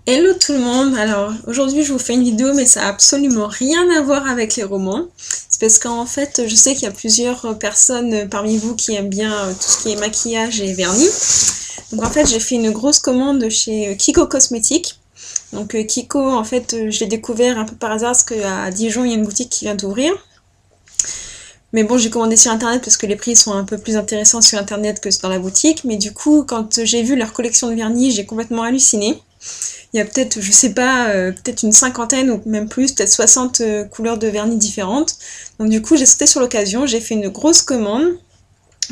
Hello tout le monde, alors aujourd'hui je vous fais une vidéo mais ça n'a absolument rien à voir avec les romans. C'est parce qu'en fait je sais qu'il y a plusieurs personnes parmi vous qui aiment bien tout ce qui est maquillage et vernis. Donc en fait j'ai fait une grosse commande chez Kiko Cosmétiques. Donc Kiko en fait je l'ai découvert un peu par hasard parce qu'à Dijon il y a une boutique qui vient d'ouvrir. Mais bon, j'ai commandé sur internet parce que les prix sont un peu plus intéressants sur internet que dans la boutique. Mais du coup, quand j'ai vu leur collection de vernis, j'ai complètement halluciné. Il y a peut-être, je sais pas, peut-être une cinquantaine ou même plus, peut-être 60 couleurs de vernis différentes. Donc du coup, j'ai sauté sur l'occasion, j'ai fait une grosse commande.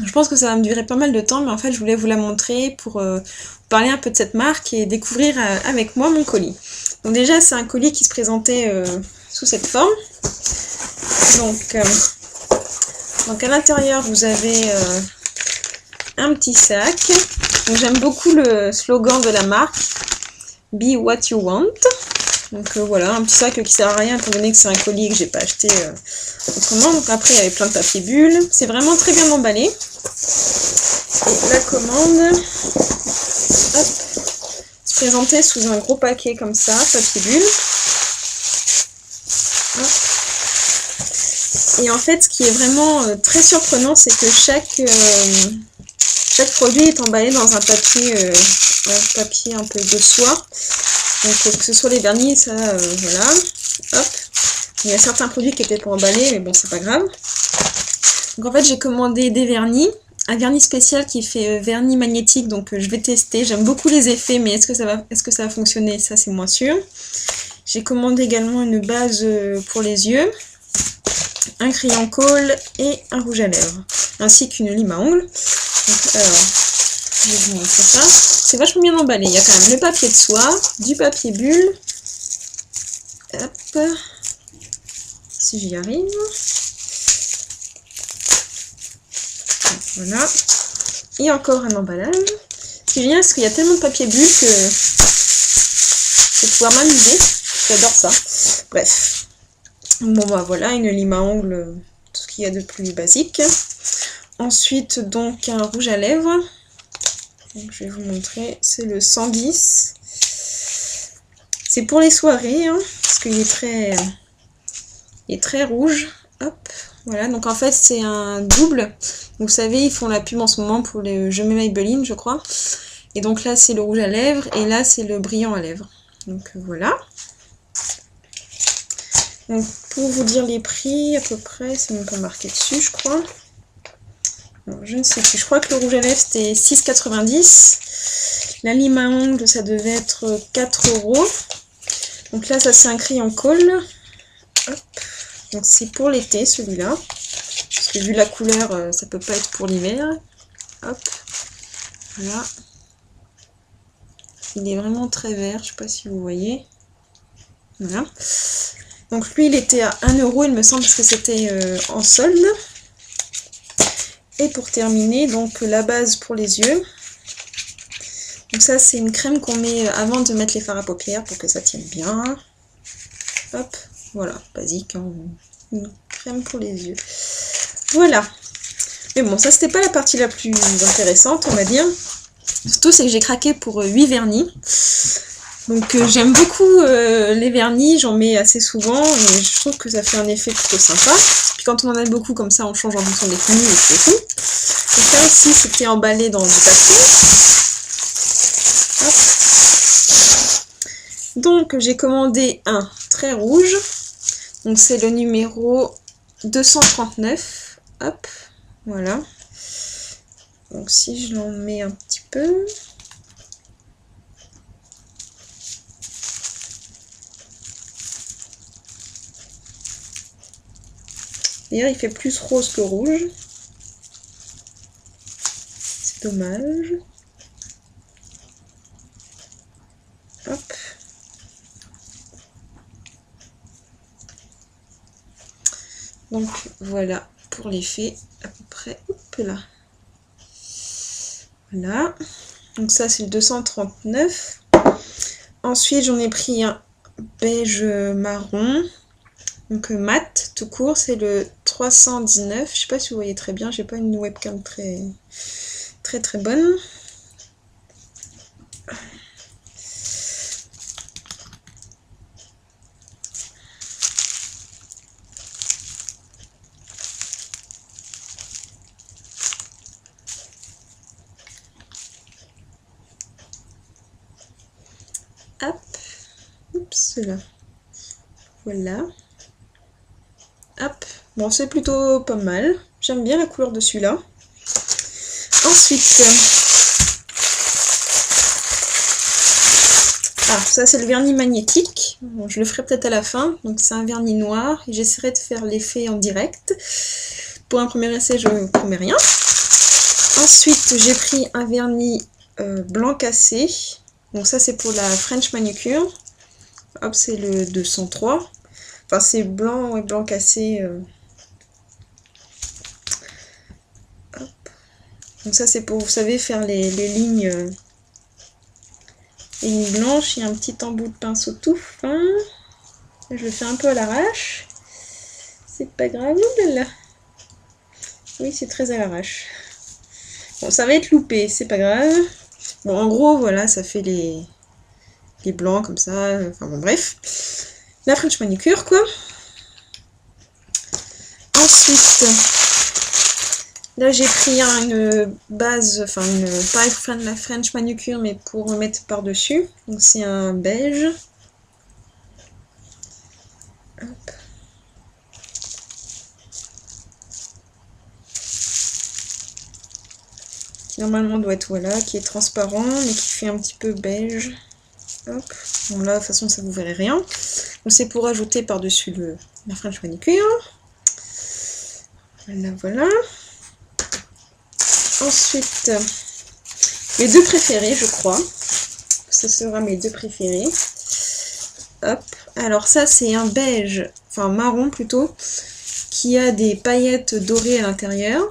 Je pense que ça va me durer pas mal de temps, mais en fait, je voulais vous la montrer pour vous parler un peu de cette marque et découvrir avec moi mon colis. Donc déjà, c'est un colis qui se présentait sous cette forme. Donc à l'intérieur, vous avez un petit sac. Donc j'aime beaucoup le slogan de la marque. Be what you want. Donc voilà, un petit sac qui sert à rien étant donné que c'est un colis que j'ai pas acheté autrement. Donc après il y avait plein de papier bulle. C'est vraiment très bien emballé. Et la commande hop, se présentait sous un gros paquet comme ça, papier bulle. Hop. Et en fait ce qui est vraiment très surprenant, c'est que chaque produit est emballé dans un papier un peu de soie. Donc que ce soit les vernis, ça, voilà. Hop. Il y a certains produits qui n'étaient pas emballés, mais bon, c'est pas grave. Donc en fait, j'ai commandé des vernis. Un vernis spécial qui fait vernis magnétique, donc je vais tester. J'aime beaucoup les effets, mais est-ce que ça va fonctionner? Ça, c'est moins sûr. J'ai commandé également une base pour les yeux, un crayon colle et un rouge à lèvres, ainsi qu'une lime à ongles. Donc, alors, je vais vous montrer ça. C'est vachement bien emballé. Il y a quand même le papier de soie, du papier bulle. Hop. Si j'y arrive. Voilà. Et encore un emballage. Ce qui est génial, c'est qu'il y a tellement de papier bulle que je vais pouvoir m'amuser. J'adore ça. Bref. Bon bah voilà, une lime à ongles, tout ce qu'il y a de plus basique. Ensuite, donc un rouge à lèvres. Donc, je vais vous montrer, c'est le 110. C'est pour les soirées, hein, parce qu'il est très rouge. Hop, voilà. Donc en fait c'est un double. Vous savez, ils font la pub en ce moment pour les Je mets Maybelline, je crois. Et donc là c'est le rouge à lèvres et là c'est le brillant à lèvres. Donc voilà. Donc pour vous dire les prix à peu près, c'est même pas marqué dessus, je crois. Bon, je ne sais plus, je crois que le rouge à lèvres c'était 6,90. La lime à ongles ça devait être 4 €. Donc là ça c'est un crayon colle. Hop. Donc c'est pour l'été celui-là. Parce que vu la couleur ça peut pas être pour l'hiver. Hop. Voilà. Il est vraiment très vert, je sais pas si vous voyez. Voilà. Donc lui il était à 1 € il me semble parce que c'était en solde. Et pour terminer, donc la base pour les yeux. Donc ça c'est une crème qu'on met avant de mettre les fards à paupières pour que ça tienne bien. Hop, voilà, basique, hein. Une crème pour les yeux. Voilà. Mais bon, ça c'était pas la partie la plus intéressante, on va dire. Surtout c'est que j'ai craqué pour 8 vernis. Donc j'aime beaucoup les vernis, j'en mets assez souvent et je trouve que ça fait un effet plutôt sympa. Puis quand on en a beaucoup comme ça, on change en fonction des tenues et c'est tout. Donc là aussi c'était emballé dans du papier. Hop. Donc j'ai commandé un très rouge. Donc c'est le numéro 239. Hop, voilà. Donc si je l'en mets un petit peu. D'ailleurs, il fait plus rose que rouge. C'est dommage. Hop. Donc voilà pour l'effet à peu près. Hop là. Voilà. Donc ça c'est le 239. Ensuite j'en ai pris un beige marron. Donc mat tout court, c'est le 319. Je sais pas si vous voyez très bien, j'ai pas une webcam très bonne. Hop. Oups, là. Voilà. Hop. Bon, c'est plutôt pas mal. J'aime bien la couleur de celui-là. Ensuite... Ah, ça c'est le vernis magnétique. Bon, je le ferai peut-être à la fin. Donc c'est un vernis noir. Et j'essaierai de faire l'effet en direct. Pour un premier essai, je ne promets rien. Ensuite, j'ai pris un vernis blanc cassé. Donc ça c'est pour la French manucure. Hop, c'est le 203. Enfin c'est blanc et blanc cassé. Hop. Donc ça c'est pour, vous savez, faire les lignes, les lignes blanches. Il y a un petit embout de pinceau tout fin. Je le fais un peu à l'arrache. C'est pas grave, là. Oui, c'est très à l'arrache. Bon, ça va être loupé, c'est pas grave. Bon, en gros, voilà, ça fait les blancs comme ça. Enfin bon, bref. La French manucure, quoi. Ensuite, là j'ai pris une base, enfin pas la French manucure, mais pour mettre par-dessus. Donc c'est un beige. Hop. Normalement doit être, voilà, qui est transparent, mais qui fait un petit peu beige. Hop. Bon là, de toute façon, ça vous verrez rien. Donc c'est pour ajouter par-dessus la French manucure. Voilà, voilà. Ensuite, mes deux préférés, je crois. Ce sera mes deux préférés. Hop. Alors ça, c'est un beige, enfin marron plutôt, qui a des paillettes dorées à l'intérieur.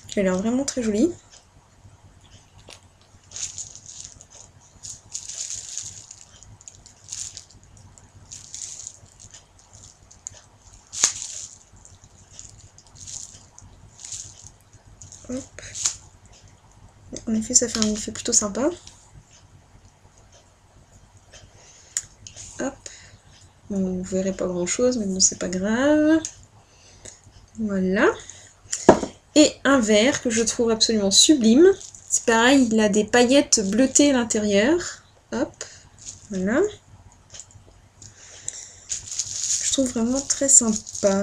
Qui a l'air vraiment très joli. Hop. En effet, ça fait un effet plutôt sympa. Hop. Bon, vous verrez pas grand chose, mais bon, c'est pas grave. Voilà. Et un vert que je trouve absolument sublime. C'est pareil, il a des paillettes bleutées à l'intérieur. Hop. Voilà. Je trouve vraiment très sympa.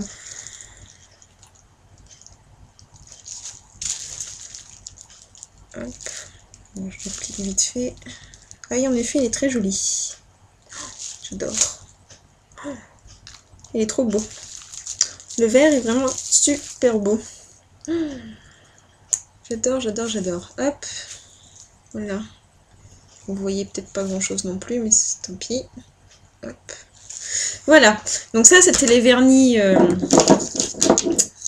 Hop. Bon, je l'applique vite fait. Ah oui, en effet, il est très joli. J'adore. Il est trop beau. Le vert est vraiment super beau. J'adore, j'adore, j'adore. Hop. Voilà. Vous voyez peut-être pas grand chose non plus, mais tant pis. Hop. Voilà. Donc ça, c'était les vernis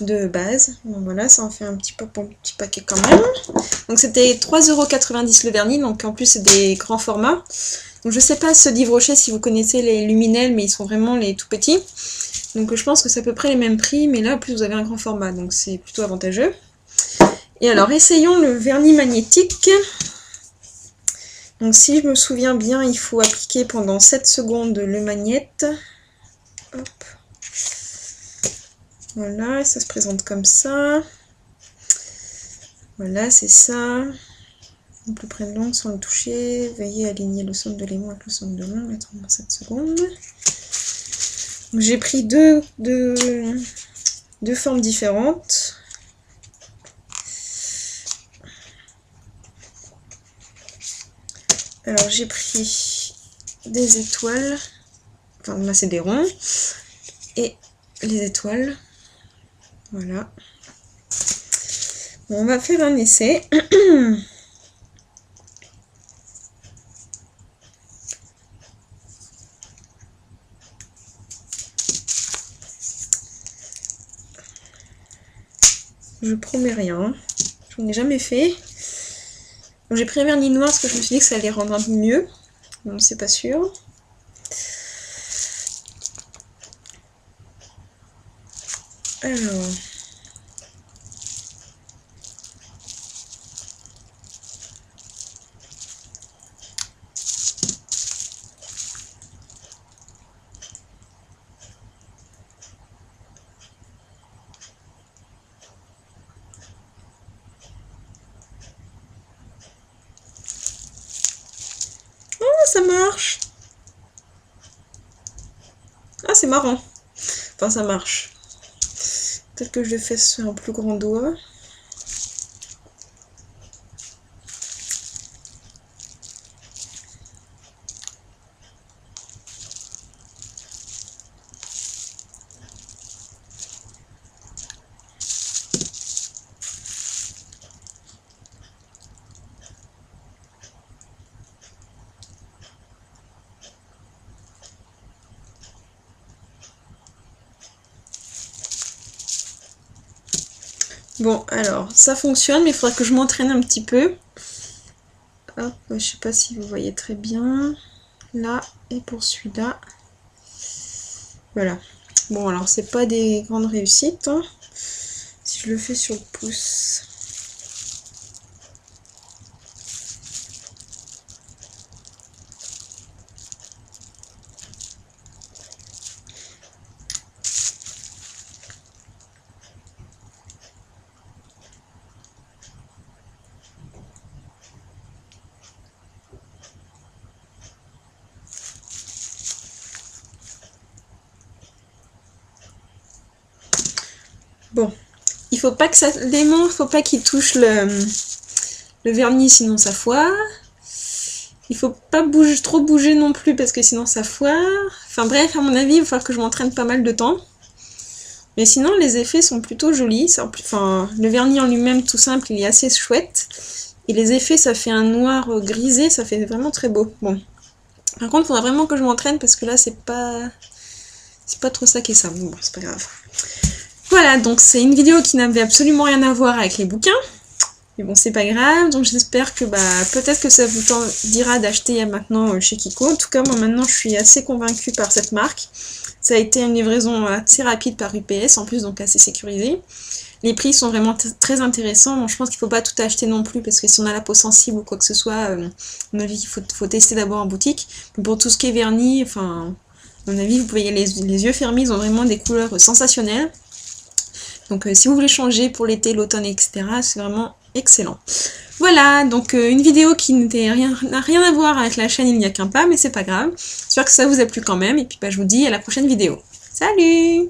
de base. Bon, voilà, ça en fait un petit paquet quand même. Donc c'était 3,90 € le vernis. Donc en plus, c'est des grands formats. Donc je sais pas ceux d'Yves Rocher si vous connaissez les luminels, mais ils sont vraiment les tout petits. Donc je pense que c'est à peu près les mêmes prix, mais là en plus vous avez un grand format, donc c'est plutôt avantageux. Et alors essayons le vernis magnétique. Donc si je me souviens bien, il faut appliquer pendant 7 secondes le magnète. Hop. Voilà, ça se présente comme ça. Voilà, c'est ça. Le plus près de l'ongle sans le toucher. Veuillez aligner le centre de l'aimant avec le centre de l'ongle. Attendez 7 secondes. J'ai pris deux formes différentes. Alors j'ai pris des étoiles. Enfin là c'est des ronds. Et les étoiles. Voilà. Bon, on va faire un essai. Je promets rien. Je n'en ai jamais fait. J'ai pris un vernis noir parce que je me suis dit que ça allait rendre un peu mieux. Bon, c'est pas sûr. Alors. ça marche. Ah, c'est marrant. Enfin, ça marche. Peut-être que je le fais sur un plus grand doigt. Bon, alors, ça fonctionne, mais il faudra que je m'entraîne un petit peu. Hop, je sais pas si vous voyez très bien. Là, et pour celui-là. Voilà. Bon, alors, c'est pas des grandes réussites, hein. Si je le fais sur le pouce. Bon, il faut pas que ça l'aimant, il faut pas qu'il touche le vernis, sinon ça foire. Il faut pas trop bouger non plus parce que sinon ça foire. Enfin bref, à mon avis, il va falloir que je m'entraîne pas mal de temps. Mais sinon, les effets sont plutôt jolis. Enfin, le vernis en lui-même, tout simple, il est assez chouette. Et les effets, ça fait un noir grisé, ça fait vraiment très beau. Bon. Par contre, il faudra vraiment que je m'entraîne parce que là, c'est pas trop ça qui est ça. Bon, c'est pas grave. Voilà, donc c'est une vidéo qui n'avait absolument rien à voir avec les bouquins. Mais bon, c'est pas grave, donc j'espère que peut-être que ça vous dira d'acheter maintenant chez Kiko. En tout cas, moi maintenant, je suis assez convaincue par cette marque. Ça a été une livraison assez rapide par UPS, en plus, donc assez sécurisée. Les prix sont vraiment très intéressants. Bon, je pense qu'il ne faut pas tout acheter non plus, parce que si on a la peau sensible ou quoi que ce soit, à mon avis, il faut tester d'abord en boutique. Mais pour tout ce qui est vernis, enfin, à mon avis, vous pouvez y aller les yeux fermés, ils ont vraiment des couleurs sensationnelles. Donc si vous voulez changer pour l'été, l'automne, etc., c'est vraiment excellent. Voilà, donc une vidéo qui n'a rien à voir avec la chaîne Il n'y a qu'un pas, mais c'est pas grave. J'espère que ça vous a plu quand même, et puis je vous dis à la prochaine vidéo. Salut!